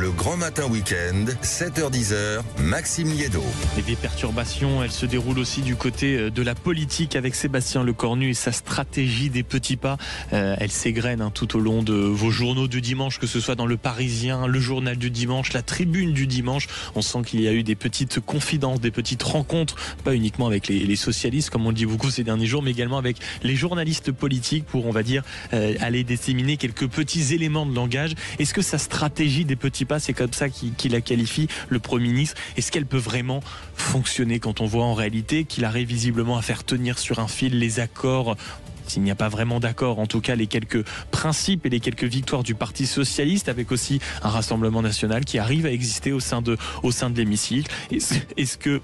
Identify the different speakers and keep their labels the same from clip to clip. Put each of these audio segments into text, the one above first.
Speaker 1: Le Grand Matin Week-end, 7h-10h, Maxime Liédo.
Speaker 2: Et des perturbations, elles se déroulent aussi du côté de la politique avec Sébastien Lecornu et sa stratégie des petits pas. Elle s'égrène tout au long de vos journaux du dimanche, que ce soit dans Le Parisien, le journal du dimanche, la Tribune du dimanche. On sent qu'il y a eu des petites confidences, des petites rencontres, pas uniquement avec les socialistes, comme on le dit beaucoup ces derniers jours, mais également avec les journalistes politiques pour, on va dire, aller disséminer quelques petits éléments de langage. Est-ce que sa stratégie des petits pas, c'est comme ça qu'il la qualifie, le Premier ministre, est-ce qu'elle peut vraiment fonctionner quand on voit en réalité qu'il arrive visiblement à faire tenir sur un fil les accords, s'il n'y a pas vraiment d'accord, en tout cas les quelques principes et les quelques victoires du Parti Socialiste, avec aussi un Rassemblement National qui arrive à exister au sein de l'hémicycle. Est-ce que,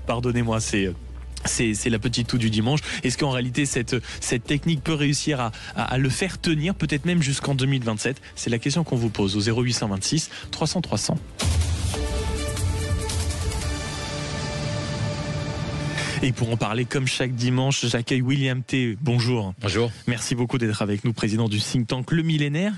Speaker 2: pardonnez-moi, c'est la petite toux du dimanche. Est-ce qu'en réalité cette technique peut réussir à le faire tenir, peut-être même jusqu'en 2027? C'est la question qu'on vous pose au 0826 300 300. Et pour en parler, comme chaque dimanche, j'accueille William T. Bonjour.
Speaker 3: Bonjour.
Speaker 2: Merci beaucoup d'être avec nous, président du think tank Le Millénaire,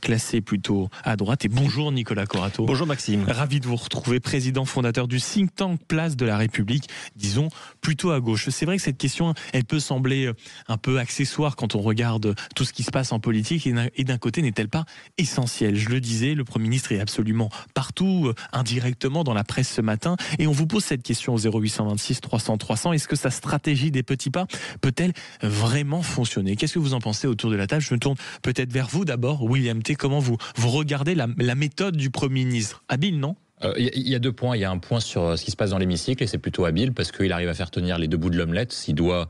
Speaker 2: classé plutôt à droite. Et bonjour Nicolas Corato.
Speaker 4: Bonjour Maxime.
Speaker 2: Ravi de vous retrouver, président fondateur du think tank Place de la République, disons plutôt à gauche. C'est vrai que cette question, elle peut sembler un peu accessoire quand on regarde tout ce qui se passe en politique, et d'un côté, n'est-elle pas essentielle? Je le disais, le Premier ministre est absolument partout, indirectement dans la presse ce matin, et on vous pose cette question au 0826 300 300. Est-ce que sa stratégie des petits pas peut-elle vraiment fonctionner? Qu'est-ce que vous en pensez autour de la table? Je me tourne peut-être vers vous d'abord, William T. Comment vous regardez la méthode du Premier ministre? Habile, non?
Speaker 3: Il y a deux points. Il y a un point sur ce qui se passe dans l'hémicycle, et c'est plutôt habile parce qu'il arrive à faire tenir les deux bouts de l'omelette. S'il doit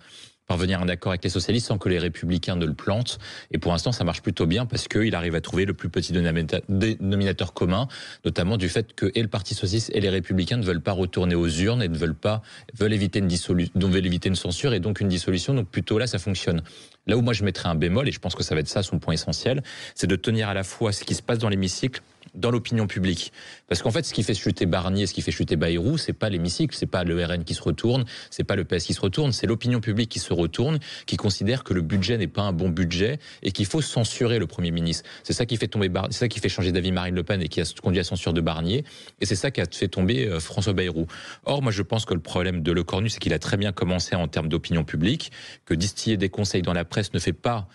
Speaker 3: parvenir à un accord avec les socialistes sans que les républicains ne le plantent. Et pour l'instant, ça marche plutôt bien parce qu'il arrive à trouver le plus petit dénominateur commun, notamment du fait que et le Parti socialiste et les républicains ne veulent pas retourner aux urnes et veulent éviter une censure et donc une dissolution. Donc plutôt là, ça fonctionne. Là où moi je mettrais un bémol, et je pense que ça va être ça son point essentiel, c'est de tenir à la fois ce qui se passe dans l'hémicycle dans l'opinion publique. Parce qu'en fait, ce qui fait chuter Barnier, ce qui fait chuter Bayrou, c'est pas l'hémicycle, c'est pas le RN qui se retourne, c'est pas le PS qui se retourne, c'est l'opinion publique qui se retourne, qui considère que le budget n'est pas un bon budget et qu'il faut censurer le Premier ministre. C'est ça qui fait tomber c'est ça qui fait changer d'avis Marine Le Pen et qui a conduit à la censure de Barnier, et c'est ça qui a fait tomber François Bayrou. Or, moi, je pense que le problème de Lecornu, c'est qu'il a très bien commencé en termes d'opinion publique, que distiller des conseils dans la presse ne fait pas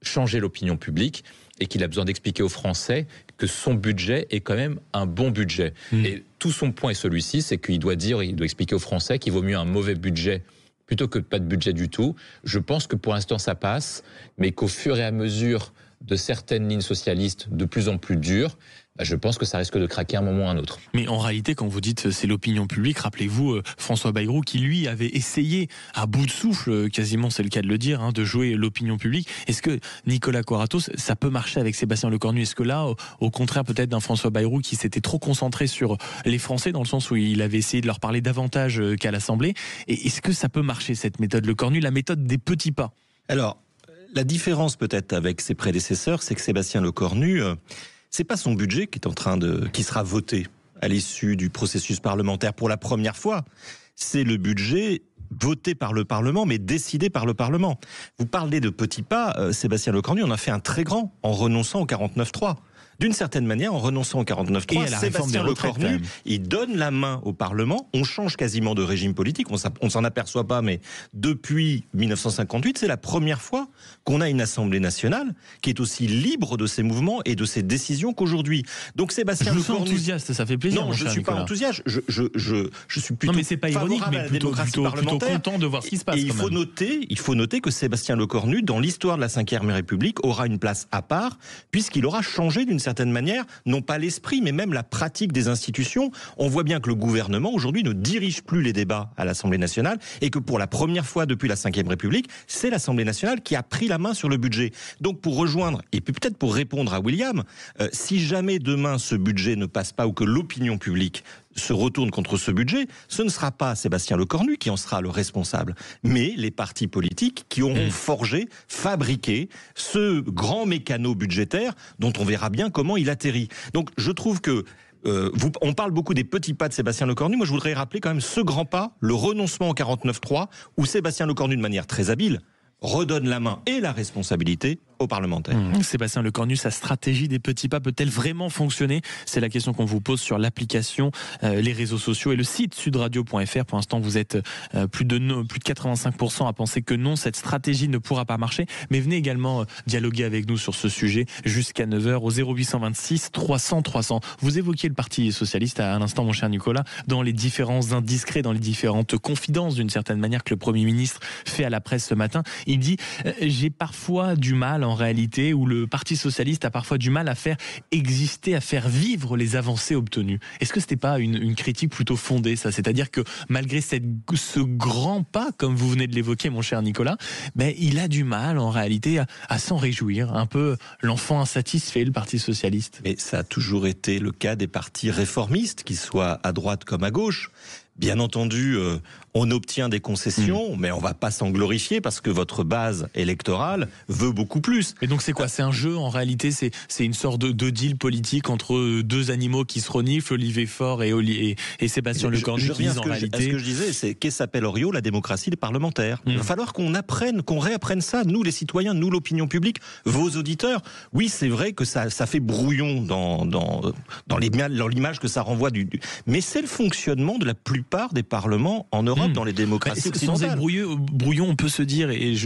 Speaker 3: changer l'opinion publique, et qu'il a besoin d'expliquer aux Français que son budget est quand même un bon budget. Et tout son point est celui-ci, c'est qu'il doit expliquer aux Français qu'il vaut mieux un mauvais budget plutôt que pas de budget du tout. Je pense que pour l'instant ça passe, mais qu'au fur et à mesure de certaines lignes socialistes de plus en plus dures, je pense que ça risque de craquer un moment ou un autre.
Speaker 2: Mais en réalité, quand vous dites c'est l'opinion publique, rappelez-vous François Bayrou qui lui avait essayé à bout de souffle, quasiment c'est le cas de le dire, de jouer l'opinion publique. Est-ce que Nicolas Corato, ça peut marcher avec Sébastien Lecornu? Est-ce que là, au contraire peut-être d'un François Bayrou qui s'était trop concentré sur les Français, dans le sens où il avait essayé de leur parler davantage qu'à l'Assemblée, et est-ce que ça peut marcher cette méthode Lecornu, la méthode des petits pas?
Speaker 4: Alors, la différence peut-être avec ses prédécesseurs, c'est que Sébastien Lecornu, c'est pas son budget qui sera voté à l'issue du processus parlementaire pour la première fois. C'est le budget voté par le Parlement, mais décidé par le Parlement. Vous parlez de petits pas, Sébastien Lecornu en a fait un très grand en renonçant au 49.3. D'une certaine manière, en renonçant au 49.3, Sébastien Lecornu, il donne la main au Parlement. On change quasiment de régime politique. On s'en aperçoit pas, mais depuis 1958, c'est la première fois qu'on a une Assemblée nationale qui est aussi libre de ses mouvements et de ses décisions qu'aujourd'hui. Donc Sébastien Lecornu...
Speaker 2: Je vous sens enthousiaste, ça fait plaisir.
Speaker 4: Non, je ne suis pas enthousiaste. Je suis plutôt...
Speaker 2: Non, mais c'est pas ironique, mais plutôt content de voir ce qui se passe.
Speaker 4: Et il faut noter que Sébastien Lecornu, dans l'histoire de la Ve République, aura une place à part, puisqu'il aura changé d'une certaine manière, non pas l'esprit, mais même la pratique des institutions. On voit bien que le gouvernement, aujourd'hui, ne dirige plus les débats à l'Assemblée nationale, et que pour la première fois depuis la Ve République, c'est l'Assemblée nationale qui a pris la main sur le budget. Donc pour rejoindre, et puis peut-être pour répondre à William, si jamais demain ce budget ne passe pas, ou que l'opinion publique se retourne contre ce budget, ce ne sera pas Sébastien Lecornu qui en sera le responsable, mais les partis politiques qui auront forgé, fabriqué ce grand mécano budgétaire dont on verra bien comment il atterrit. Donc je trouve que on parle beaucoup des petits pas de Sébastien Lecornu. Moi, je voudrais rappeler quand même ce grand pas, le renoncement au 49.3, où Sébastien Lecornu, de manière très habile, redonne la main et la responsabilité aux parlementaires.
Speaker 2: Sébastien Lecornu, sa stratégie des petits pas peut-elle vraiment fonctionner? C'est la question qu'on vous pose sur l'application, les réseaux sociaux et le site sudradio.fr. Pour l'instant, vous êtes plus de 85% à penser que non, cette stratégie ne pourra pas marcher. Mais venez également dialoguer avec nous sur ce sujet jusqu'à 9h au 0826 300 300. Vous évoquiez le Parti socialiste à l'instant, mon cher Nicolas, dans les différents indiscrets, dans les différentes confidences d'une certaine manière que le Premier ministre fait à la presse ce matin. Il dit j'ai parfois du mal en réalité, ou le Parti socialiste a parfois du mal à faire exister, à faire vivre les avancées obtenues. Est-ce que c'était pas une critique plutôt fondée, ça? C'est-à-dire que malgré ce grand pas, comme vous venez de l'évoquer, mon cher Nicolas, il a du mal en réalité à s'en réjouir, un peu l'enfant insatisfait, le Parti socialiste.
Speaker 4: Mais ça a toujours été le cas des partis réformistes, qu'ils soient à droite comme à gauche. Bien entendu, on obtient des concessions, mais on ne va pas s'en glorifier parce que votre base électorale veut beaucoup plus.
Speaker 2: Et donc c'est quoi? C'est un jeu en réalité? C'est une sorte de deal politique entre deux animaux qui se reniflent, Olivier Faure et Sébastien Lecornu, qui disent en réalité...
Speaker 4: Ce que je disais, c'est qu'est-ce s'appelle Oriot, la démocratie des parlementaires. Il va falloir qu'on apprenne, qu'on réapprenne ça, nous les citoyens, nous l'opinion publique, vos auditeurs. Oui, c'est vrai que ça fait brouillon dans l'image que ça renvoie mais c'est le fonctionnement de la plupart des parlements en Europe, dans les démocraties occidentales.
Speaker 2: Sans être brouillon, on peut se dire, et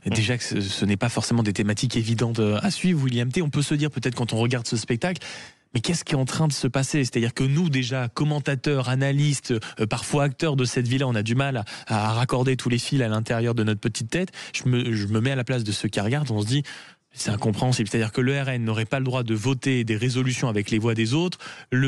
Speaker 2: déjà que ce n'est pas forcément des thématiques évidentes à suivre, William T, on peut se dire peut-être quand on regarde ce spectacle, mais qu'est-ce qui est en train de se passer? C'est-à-dire que nous, déjà, commentateurs, analystes, parfois acteurs de cette vie-là, on a du mal à raccorder tous les fils à l'intérieur de notre petite tête. Je me mets à la place de ceux qui regardent, on se dit... C'est incompréhensible. C'est-à-dire que le RN n'aurait pas le droit de voter des résolutions avec les voix des autres.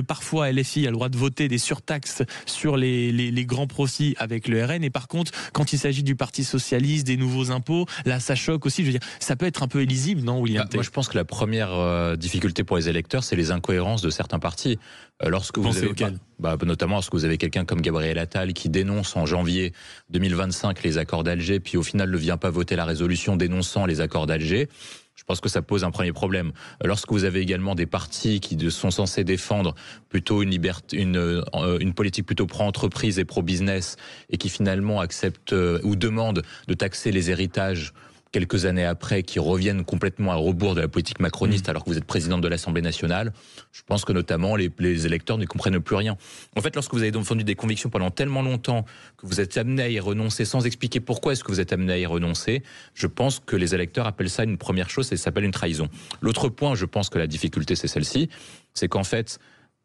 Speaker 2: Parfois, LFI a le droit de voter des surtaxes sur les grands profits avec le RN. Et par contre, quand il s'agit du Parti socialiste, des nouveaux impôts, là, ça choque aussi. Je veux dire, ça peut être un peu illisible, non, William T?
Speaker 3: Moi, je pense que la première difficulté pour les électeurs, c'est les incohérences de certains partis. Lorsque vous avez notamment lorsque vous avez quelqu'un comme Gabriel Attal qui dénonce en janvier 2025 les accords d'Alger, puis au final ne vient pas voter la résolution dénonçant les accords d'Alger. Je pense que ça pose un premier problème. Lorsque vous avez également des partis qui sont censés défendre plutôt une politique plutôt pro-entreprise et pro-business et qui finalement acceptent ou demandent de taxer les héritages quelques années après, qui reviennent complètement à rebours de la politique macroniste alors que vous êtes présidente de l'Assemblée nationale, je pense que notamment les électeurs ne comprennent plus rien. En fait, lorsque vous avez défendu des convictions pendant tellement longtemps que vous êtes amené à y renoncer sans expliquer pourquoi est-ce que vous êtes amené à y renoncer, je pense que les électeurs appellent ça une première chose, ça s'appelle une trahison. L'autre point, je pense que la difficulté c'est celle-ci, c'est qu'en fait,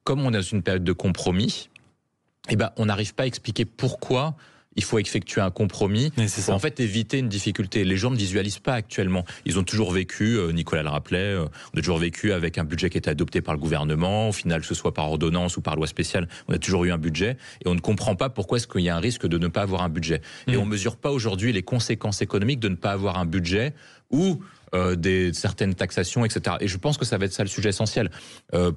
Speaker 3: comme on est dans une période de compromis, on n'arrive pas à expliquer pourquoi il faut effectuer un compromis pour en fait éviter une difficulté. Les gens ne visualisent pas actuellement. Ils ont toujours vécu, Nicolas le rappelait, on a toujours vécu avec un budget qui était adopté par le gouvernement. Au final, que ce soit par ordonnance ou par loi spéciale, on a toujours eu un budget et on ne comprend pas pourquoi est-ce qu'il y a un risque de ne pas avoir un budget. Et on mesure pas aujourd'hui les conséquences économiques de ne pas avoir un budget ou certaines taxations, etc. Et je pense que ça va être ça le sujet essentiel.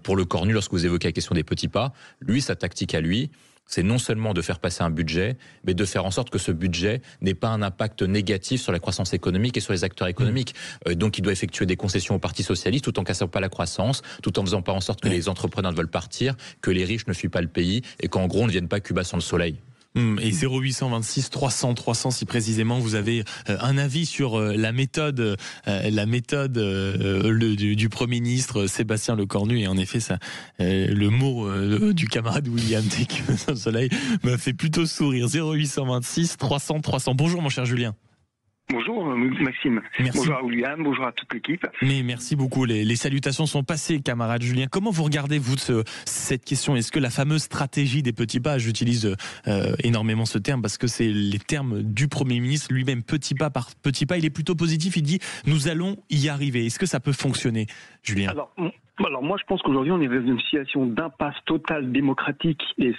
Speaker 3: Pour Lecornu, lorsque vous évoquez la question des petits pas, lui, sa tactique à lui, c'est non seulement de faire passer un budget, mais de faire en sorte que ce budget n'ait pas un impact négatif sur la croissance économique et sur les acteurs économiques. Donc il doit effectuer des concessions au Parti socialiste tout en cassant pas la croissance, tout en faisant pas en sorte que les entrepreneurs ne veulent partir, que les riches ne fuient pas le pays et qu'en gros on ne vienne pas Cuba sans le soleil.
Speaker 2: Et 0826 300 300 si précisément vous avez un avis sur la méthode du Premier ministre Sébastien Lecornu. Et en effet, ça, le mot du camarade William T qui me donne le soleil m'a fait plutôt sourire. 0826 300 300. Bonjour mon cher Julien.
Speaker 5: Bonjour Maxime,
Speaker 2: merci.
Speaker 5: Bonjour à William, bonjour à toute l'équipe.
Speaker 2: Mais merci beaucoup, les salutations sont passées, camarade Julien. Comment vous regardez, vous, cette question? Est-ce que la fameuse stratégie des petits pas, j'utilise énormément ce terme parce que c'est les termes du Premier ministre lui-même, petit pas par petit pas, il est plutôt positif, il dit nous allons y arriver. Est-ce que ça peut fonctionner, Julien?
Speaker 5: Alors moi je pense qu'aujourd'hui on est dans une situation d'impasse totale démocratique et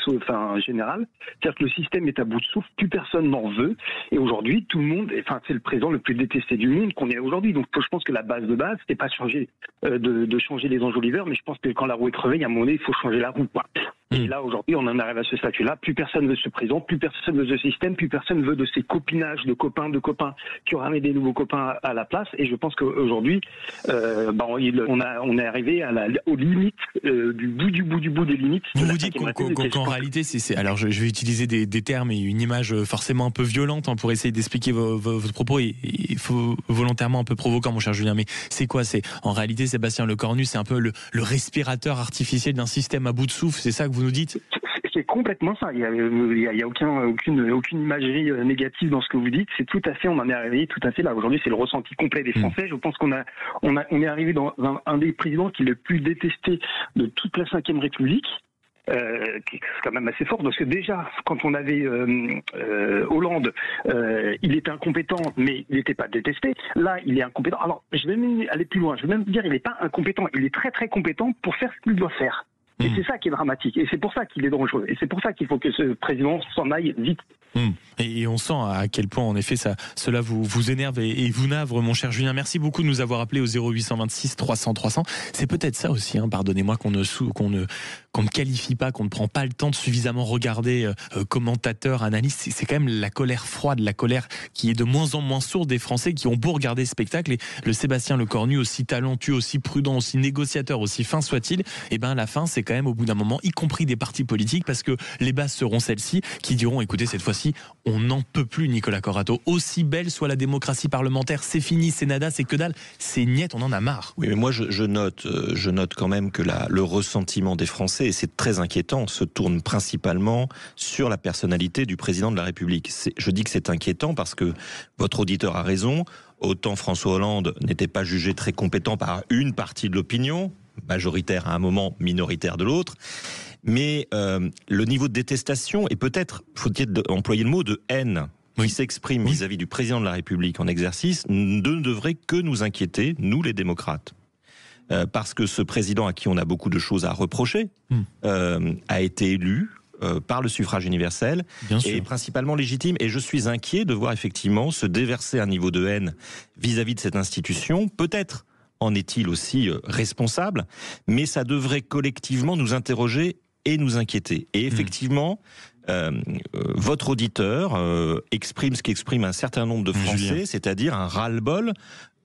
Speaker 5: générale. C'est-à-dire que le système est à bout de souffle, plus personne n'en veut. Et aujourd'hui tout le monde, c'est le président le plus détesté du monde qu'on est aujourd'hui. Donc je pense que la base, c'est pas changer de changer les enjoliveurs, mais je pense que quand la roue est crevée, il y a un moment donné, il faut changer la roue, quoi. Et là, aujourd'hui, on en arrive à ce statut-là. Plus personne veut ce président, plus personne veut ce système, plus personne veut de ces copinages de copains qui auraient amené des nouveaux copains à la place. Et je pense qu'aujourd'hui, on est arrivé aux limites, du bout des limites.
Speaker 2: Vous vous dites qu'en réalité, alors je vais utiliser des termes et une image forcément un peu violente pour essayer d'expliquer votre propos. Il faut volontairement un peu provoquant, mon cher Julien. Mais c'est quoi? C'est en réalité, Sébastien Lecornu, c'est un peu le respirateur artificiel d'un système à bout de souffle. C'est ça que vous nous dites?
Speaker 5: C'est complètement ça. Il y a aucune imagerie négative dans ce que vous dites. C'est tout à fait, on en est arrivé tout à fait là. Aujourd'hui, c'est le ressenti complet des Français. Je pense qu'on est arrivé dans un des présidents qui est le plus détesté de toute la Ve République. C'est quand même assez fort parce que déjà quand on avait Hollande, il était incompétent mais il n'était pas détesté. Là il est incompétent. Alors je vais même aller plus loin, je vais même dire il n'est pas incompétent, il est très très compétent pour faire ce qu'il doit faire. Et c'est ça qui est dramatique. Et c'est pour ça qu'il est dangereux. Et c'est pour ça qu'il faut que ce président s'en aille vite.
Speaker 2: Et on sent à quel point, en effet, cela vous énerve et vous navre, mon cher Julien. Merci beaucoup de nous avoir appelé au 0826 300 300. C'est peut-être ça aussi, pardonnez-moi, qu'on ne qualifie pas, qu'on ne prend pas le temps de suffisamment regarder commentateurs, analystes. C'est quand même la colère froide, la colère qui est de moins en moins sourde des Français qui ont beau regarder ce spectacle. Et le Sébastien Lecornu, aussi talentueux, aussi prudent, aussi négociateur, aussi fin soit-il, la fin, c'est quand même au bout d'un moment, y compris des partis politiques, parce que les bases seront celles-ci, qui diront, écoutez, cette fois-ci, on n'en peut plus, Nicolas Corato. Aussi belle soit la démocratie parlementaire, c'est fini, c'est nada, c'est que dalle, c'est niette, on en a marre.
Speaker 4: Oui, mais moi je note quand même que le ressentiment des Français, et c'est très inquiétant, se tourne principalement sur la personnalité du président de la République. Je dis que c'est inquiétant parce que votre auditeur a raison. Autant François Hollande n'était pas jugé très compétent par une partie de l'opinion, majoritaire à un moment, minoritaire de l'autre. Mais le niveau de détestation, et peut-être faut-il employer le mot de haine, qui s'exprime vis-à-vis du président de la République en exercice, ne devrait que nous inquiéter, nous les démocrates. Parce que ce président à qui on a beaucoup de choses à reprocher a été élu par le suffrage universel et principalement légitime. Et je suis inquiet de voir effectivement se déverser un niveau de haine vis-à-vis de cette institution, peut-être en est-il aussi responsable, mais ça devrait collectivement nous interroger et nous inquiéter. Et effectivement, votre auditeur exprime ce qu'exprime un certain nombre de Français, c'est-à-dire un ras-le-bol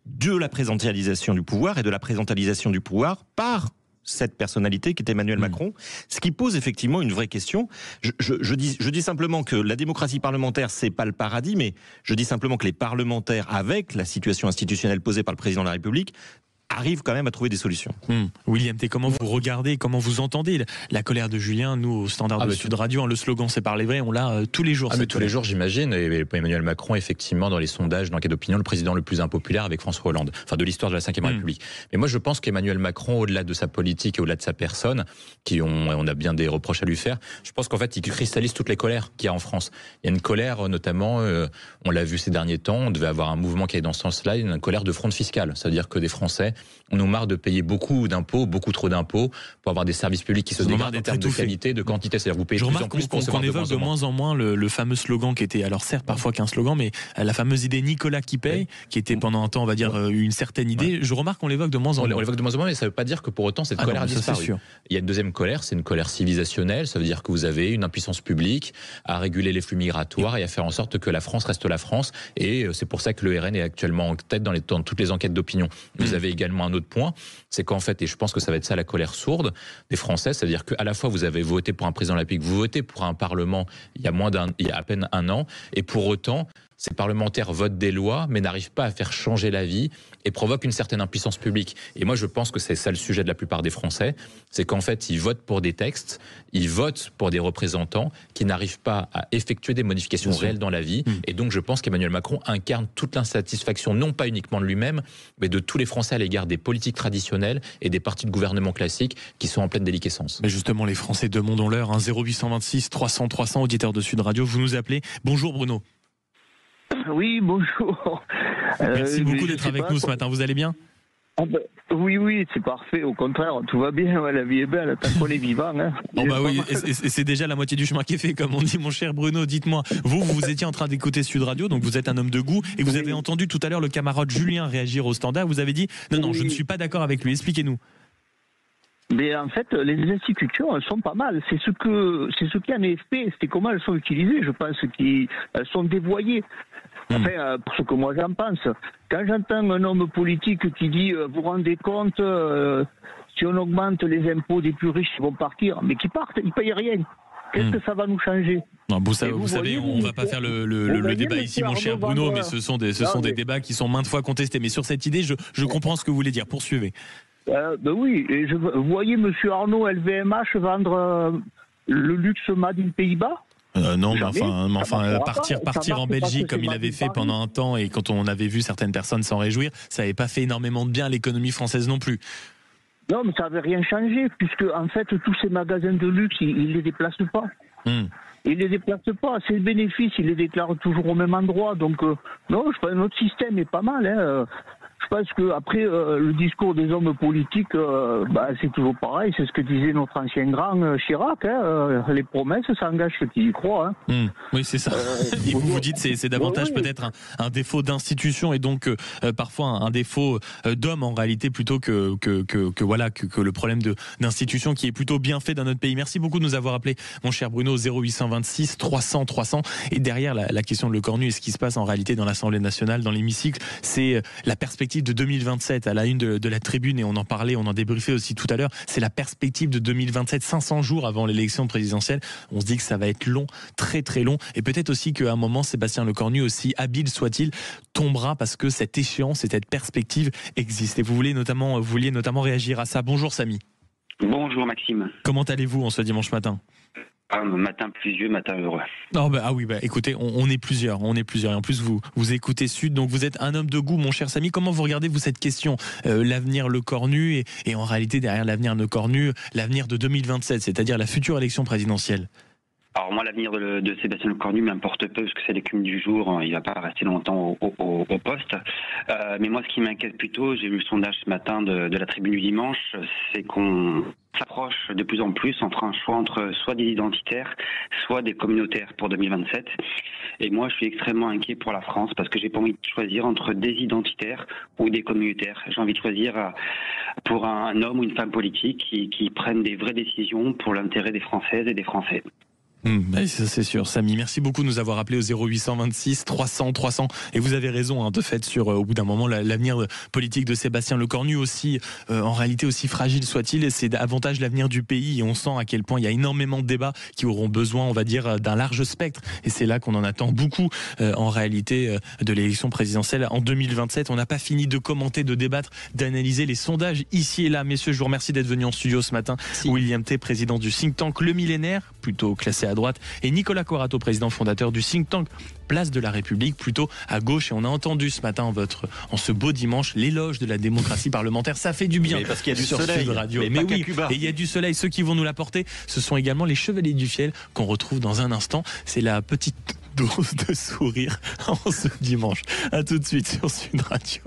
Speaker 4: de la présidentialisation du pouvoir et de la présidentialisation du pouvoir par cette personnalité qui est Emmanuel Macron, ce qui pose effectivement une vraie question. Je dis simplement que la démocratie parlementaire, c'est pas le paradis, mais je dis simplement que les parlementaires, avec la situation institutionnelle posée par le président de la République, arrive quand même à trouver des solutions.
Speaker 2: William T, comment vous regardez, comment vous entendez la colère de Julien? Nous, au Standard de Sud Radio, le slogan c'est parler vrai, on l'a tous les jours.
Speaker 3: Tous les jours, j'imagine. Et Emmanuel Macron, effectivement, dans les sondages, dans l'enquête d'opinion, le président le plus impopulaire avec François Hollande, enfin de l'histoire de la Ve République. Mais moi, je pense qu'Emmanuel Macron, au-delà de sa politique et au-delà de sa personne, on a bien des reproches à lui faire, je pense qu'en fait, il cristallise toutes les colères qu'il y a en France. Il y a une colère, notamment, on l'a vu ces derniers temps, on devait avoir un mouvement qui est dans ce sens-là, une colère de fraude fiscale. C'est-à-dire que des Français, on nous marre de payer beaucoup d'impôts, beaucoup trop d'impôts, pour avoir des services publics qui se dégradent en termes de qualité, de quantité. C'est-à-dire vous payez de plus en plus pour
Speaker 2: qu'on évoque de moins en moins le fameux slogan qui était, alors certes parfois qu'un slogan, mais la fameuse idée Nicolas qui paye, qui était pendant un temps, on va dire, une certaine idée. Je remarque qu'on l'évoque de moins en moins.
Speaker 3: On l'évoque de moins en moins, mais ça ne veut pas dire que pour autant cette colère a disparu. Il y a une deuxième colère, c'est une colère civilisationnelle. Ça veut dire que vous avez une impuissance publique à réguler les flux migratoires et à faire en sorte que la France reste la France. Et c'est pour ça que le RN est actuellement en tête dans toutes les enquêtes d'opinion. Vous avez également un autre point, c'est qu'en fait, et je pense que ça va être ça la colère sourde des Français, c'est-à-dire qu'à la fois vous avez voté pour un président de la République, vous votez pour un Parlement il y a à peine un an, et pour autant, ces parlementaires votent des lois, mais n'arrivent pas à faire changer la vie et provoquent une certaine impuissance publique. Et moi, je pense que c'est ça le sujet de la plupart des Français, c'est qu'en fait, ils votent pour des textes, ils votent pour des représentants qui n'arrivent pas à effectuer des modifications réelles dans la vie. Et donc, je pense qu'Emmanuel Macron incarne toute l'insatisfaction, non pas uniquement de lui-même, mais de tous les Français à l'égard des politiques traditionnelles et des partis de gouvernement classiques qui sont en pleine déliquescence.
Speaker 2: Mais justement, les Français demandons-leur, 0826 300 300, auditeur de Sud Radio, vous nous appelez. Bonjour Bruno.
Speaker 6: Oui, bonjour.
Speaker 2: Merci beaucoup d'être avec nous ce matin, vous allez bien?
Speaker 6: Oui, c'est parfait. Au contraire, tout va bien. La vie est belle, tant qu'on est vivant.
Speaker 2: Oui, et c'est déjà la moitié du chemin qui est fait, comme on dit, mon cher Bruno. Dites-moi, vous étiez en train d'écouter Sud Radio, donc vous êtes un homme de goût, et vous avez entendu tout à l'heure le camarade Julien réagir au Standard. Vous avez dit, non, je ne suis pas d'accord avec lui. Expliquez-nous.
Speaker 6: Mais en fait, les institutions, elles sont pas mal. C'est ce qui en est fait. C'est comment elles sont utilisées. Je pense qu'elles sont dévoyées. Enfin, pour ce que moi j'en pense. Quand j'entends un homme politique qui dit, vous vous rendez compte, si on augmente les impôts des plus riches, ils vont partir. Mais qui partent, ils payent rien. Qu'est-ce que ça va nous changer?
Speaker 2: Non, vous savez, on va pas faire le débat ici, mon cher Bruno, mais ce sont des débats qui sont maintes fois contestés. Mais sur cette idée, je comprends ce que vous voulez dire. Poursuivez.
Speaker 6: Ben oui, et vous voyez Monsieur Arnaud LVMH vendre le luxe made in Pays-Bas?
Speaker 2: Non, mais enfin, partir en Belgique comme il avait fait pendant un temps, et quand on avait vu certaines personnes s'en réjouir, ça n'avait pas fait énormément de bien à l'économie française non plus.
Speaker 6: Non, mais ça n'avait rien changé, puisque en fait tous ces magasins de luxe, ils les déplacent pas. Ils les déplacent pas. Ces bénéfices, ils les déclarent toujours au même endroit. Donc non, je pense que notre système est pas mal. Hein. Je pense que après le discours des hommes politiques, c'est toujours pareil. C'est ce que disait notre ancien grand Chirac. Hein. Les promesses, ça engage ceux qui y croient. Hein.
Speaker 2: Oui, c'est ça. Et vous dites c'est davantage peut-être un défaut d'institution et donc parfois un défaut d'homme en réalité plutôt que le problème d'institution qui est plutôt bien fait dans notre pays. Merci beaucoup de nous avoir appelé, mon cher Bruno, 0826 300 300. Et derrière la question de Le Cornu et ce qui se passe en réalité dans l'Assemblée nationale, dans l'hémicycle, c'est la perspective de 2027 à la une de la Tribune, et on en parlait, on en débriefait aussi tout à l'heure. C'est la perspective de 2027, 500 jours avant l'élection présidentielle. On se dit que ça va être long, très très long, et peut-être aussi qu'à un moment Sébastien Lecornu, aussi habile soit-il, tombera parce que cette échéance et cette perspective existe. Et vous vouliez notamment réagir à ça. Bonjour Samy.
Speaker 7: Bonjour Maxime.
Speaker 2: Comment allez-vous en ce dimanche matin?
Speaker 7: Matin pluvieux, matin heureux.
Speaker 2: Écoutez, on est plusieurs. Et en plus, vous écoutez Sud, donc vous êtes un homme de goût, mon cher Samy. Comment vous regardez, vous, cette question, l'avenir Lecornu et en réalité, derrière l'avenir Lecornu, l'avenir de 2027, c'est-à-dire la future élection présidentielle?
Speaker 7: Alors moi, l'avenir de Sébastien Lecornu m'importe peu parce que c'est l'écume du jour, il va pas rester longtemps au poste. Mais moi, ce qui m'inquiète plutôt, j'ai lu le sondage ce matin de la Tribune du dimanche, c'est qu'on s'approche de plus en plus entre un choix entre soit des identitaires, soit des communautaires pour 2027. Et moi, je suis extrêmement inquiet pour la France parce que j'ai pas envie de choisir entre des identitaires ou des communautaires. J'ai envie de choisir pour un homme ou une femme politique qui prennent des vraies décisions pour l'intérêt des Françaises et des Français.
Speaker 2: Ça c'est sûr. Samy, merci beaucoup de nous avoir appelé au 0826 300 300. Et vous avez raison, de fait, sur au bout d'un moment l'avenir politique de Sébastien Lecornu, aussi en réalité aussi fragile soit-il, et c'est davantage l'avenir du pays. Et on sent à quel point il y a énormément de débats qui auront besoin, on va dire, d'un large spectre. Et c'est là qu'on en attend beaucoup en réalité de l'élection présidentielle en 2027. On n'a pas fini de commenter, de débattre, d'analyser les sondages ici et là. Messieurs, je vous remercie d'être venus en studio ce matin. William T, président du think tank Le Millénaire, plutôt classé à droite, et Nicolas Corato, président fondateur du think tank Place de la République, plutôt à gauche. Et on a entendu ce matin en ce beau dimanche l'éloge de la démocratie parlementaire. Ça fait du bien.
Speaker 4: Mais parce qu'il y a du
Speaker 2: sur
Speaker 4: soleil.
Speaker 2: Sud Radio.
Speaker 4: Mais
Speaker 2: oui,
Speaker 4: Cuba.
Speaker 2: et il y a du soleil. Ceux qui vont nous l'apporter, ce sont également les Chevaliers du Fiel qu'on retrouve dans un instant. C'est la petite dose de sourire en ce dimanche. À tout de suite sur Sud Radio.